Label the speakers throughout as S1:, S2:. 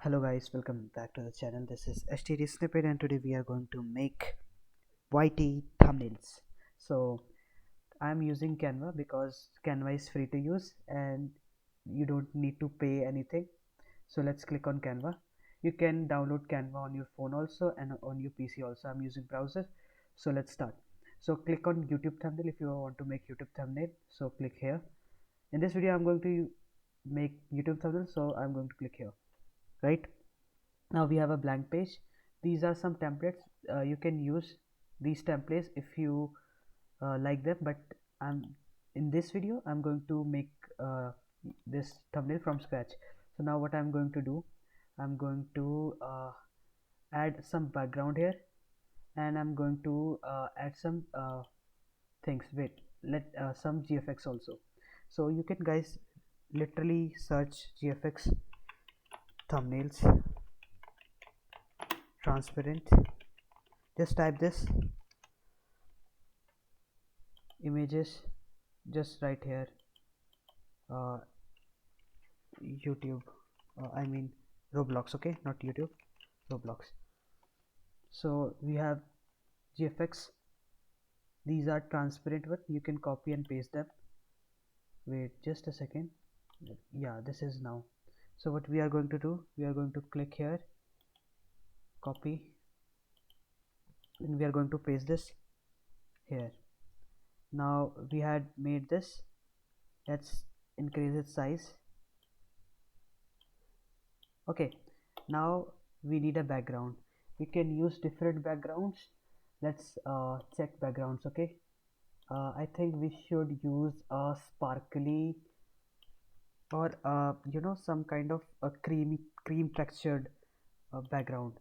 S1: Hello guys, welcome back to the channel. This is HTD Snippet and today we are going to make YT thumbnails. So I'm using Canva because Canva is free to use and you don't need to pay anything. So let's click on Canva. You can download Canva on your phone also and on your PC also. I'm using browser. So let's start. So click on YouTube thumbnail if you want to make YouTube thumbnail. So click here. In this video I'm going to make YouTube thumbnail, so I'm going to click here, right? Now we have a blank page. These are some templates. You can use these templates if you like them, but I'm in this video I'm going to make this thumbnail from scratch. So now what I'm going to do, I'm going to add some background here, and I'm going to add some things. Wait, let some GFX also. So you can guys literally search GFX thumbnails transparent. Just type this images, just right here, uh, YouTube, I mean Roblox, okay, not YouTube, Roblox. So we have GFX. These are transparent one. You can copy and paste them. Wait just a second. Yeah, this is now. So what we are going to do, we are going to click here, copy, and we are going to paste this here. Now we had made this. Let's increase its size. Okay, now we need a background. We can use different backgrounds. Let's check backgrounds. Okay, I think we should use a sparkly or some kind of a cream textured background.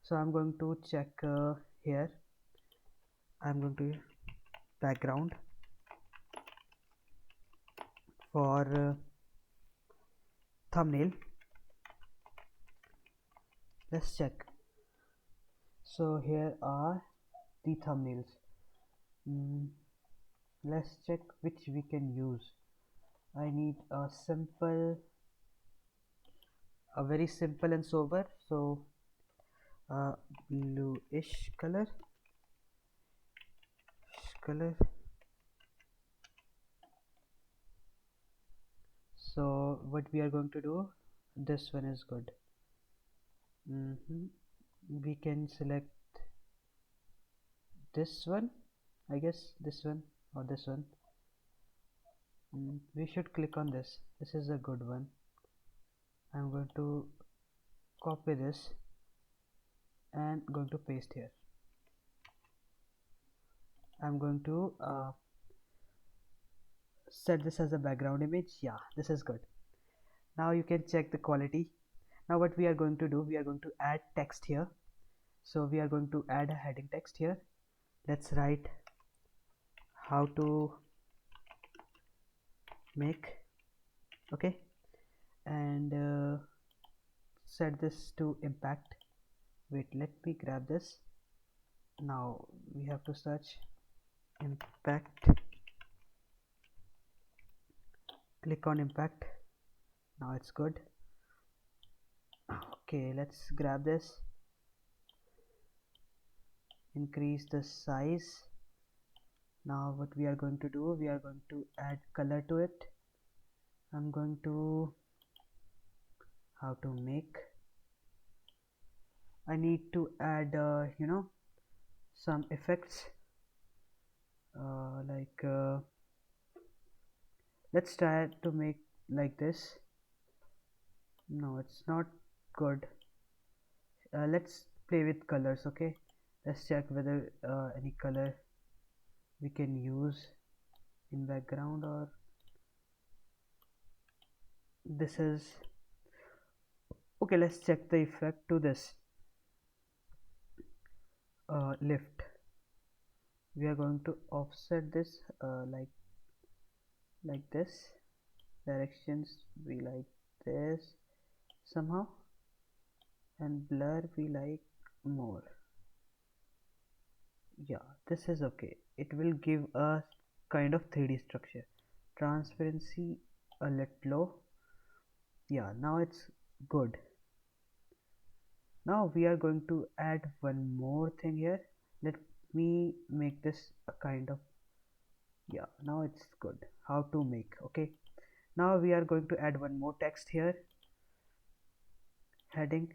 S1: So I'm going to check here. I'm going to background for thumbnail. Let's check. So here are the thumbnails. mm, let's check which we can use. I need a very simple and sober. So bluish color. So what we are going to do? This one is good. We can select this one. I guess this one or this one. We should click on this. This is a good one. I'm going to copy this and going to paste here. I'm going to set this as a background image. Yeah, this is good. Now you can check the quality. Now what we are going to do, we are going to add text here. So we are going to add a heading text here. Let's write how to make, okay, and set this to impact. Wait, let me grab this. Now we have to search impact, click on impact. Now it's good. Okay, let's grab this, increase the size. Now what we are going to do, we are going to add color to it. I'm going to how to make, I need to add some effects, let's try to make like this. No, it's not good. Let's play with colors. Okay, let's check whether any color we can use in background, or this is okay. Let's check the effect to this lift. We are going to offset this like this. Directions we like this somehow, and blur we like more. Yeah, this is okay. It will give a kind of 3D structure. Transparency a little low. Yeah, now it's good. Now we are going to add one more thing here. Let me make this a kind of, yeah, now it's good. How to make, okay. Now we are going to add one more text here, heading,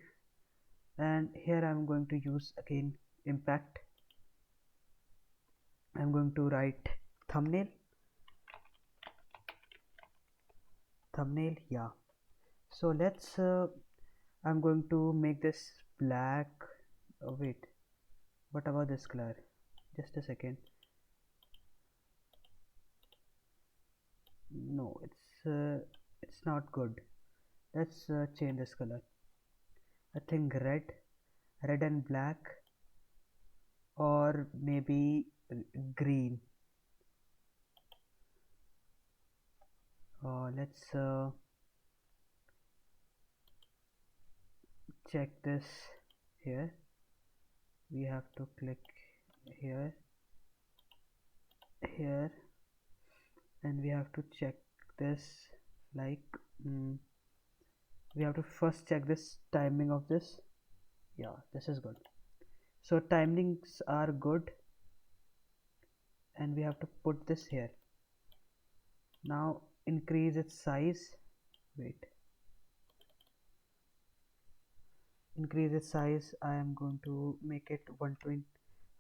S1: and here I'm going to use again impact. I'm going to write thumbnail, yeah. So let's I'm going to make this black. Oh, wait, what about this color? Just a second. No, it's not good. Let's change this color. I think red and black, or maybe green. Let's check this here. We have to click here, here, and we have to check this, like, we have to first check this timing of this. Yeah, this is good. So timings are good, and we have to put this here. Now increase its size. Wait, increase its size. I am going to make it 120.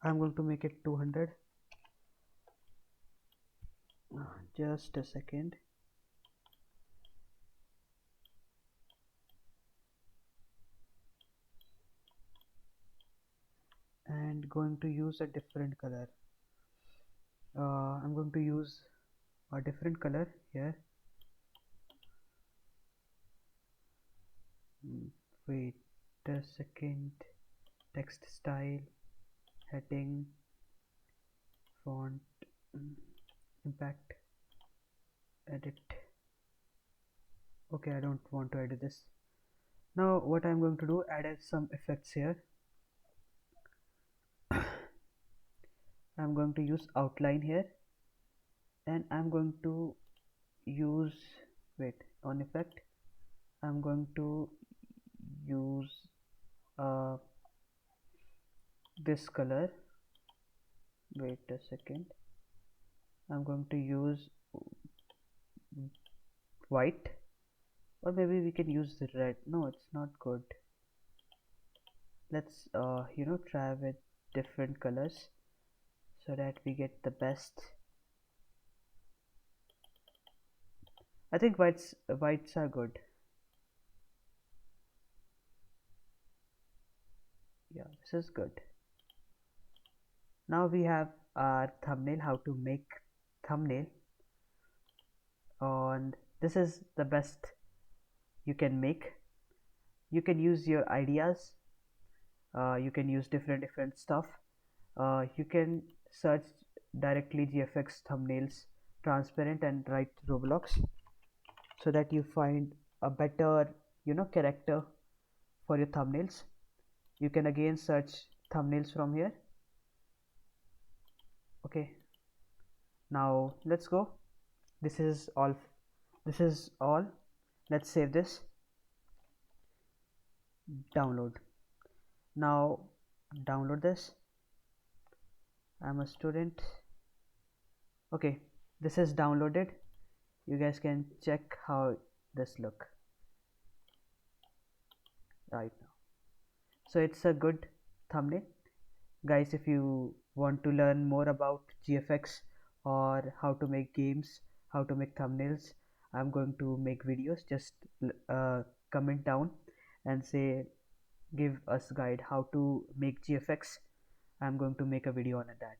S1: I'm going to make it 200. Just a second. And going to use a different color. I'm going to use a different color here. Wait a second. Text style, heading, font, impact, edit. Okay, I don't want to edit this. Now what I'm going to do, add some effects here. I'm going to use outline here, and I'm going to use, wait, on effect, I'm going to use this color. Wait a second. I'm going to use white, or maybe we can use the red. No, it's not good. Let's try with different colors so that we get the best. I think whites are good. Yeah, this is good. Now we have our thumbnail, how to make thumbnail, and this is the best you can make. You can use your ideas, you can use different stuff. You can search directly GFX thumbnails transparent and write Roblox, so that you find a better character for your thumbnails. You can again search thumbnails from here. Okay, now let's go. This is all. Let's save this, download. Now download this. I'm a student. Okay, this is downloaded. You guys can check how this look right now. So it's a good thumbnail. Guys, if you want to learn more about GFX or how to make games, how to make thumbnails, I'm going to make videos. Just comment down and say, give us guide how to make GFX. I'm going to make a video on that.